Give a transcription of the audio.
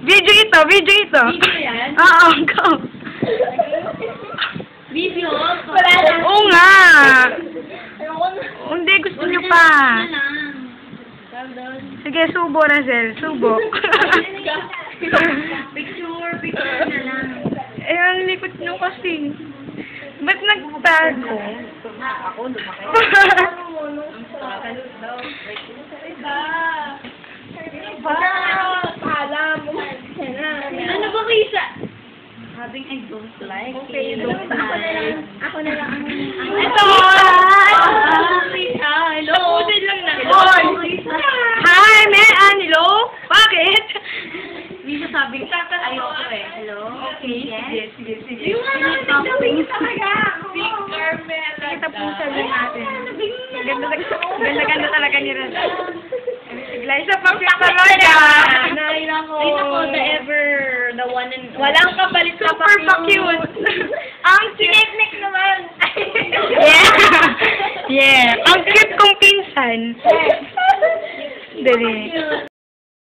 Video ito, video ito. Video yan? Oo, go. Video? Wala lang. Oo nga. Ayoko na. Hindi, gusto niyo pa. Pardon. Sige, subo na, Sel. Subo. Picture na lang. Eh, ang likot niyo kasi. Ba't nagtago? Ako, lumaki. Kakalot daw. Ano ba kisa? Having I don't like. Okay, don't like. Ako na lang ang... Ito! Kisa, hello. Tapusin lang na. Boy! Hi, man! Hello? Bakit? Hindi sasabing ayoko eh. Hello? Okay. Sige, sige, sige. Yung ano, nagdawin talaga. Kita po sa natin. Ganda talaga ni Raz. Liza, pakit talaga. Ay, nako. Ay, nako, the one and... Walang kapalit na Super pa-cute. Ang sinek-nek naman. Yeah. Yeah. Ang cute kong pinsan. Dali.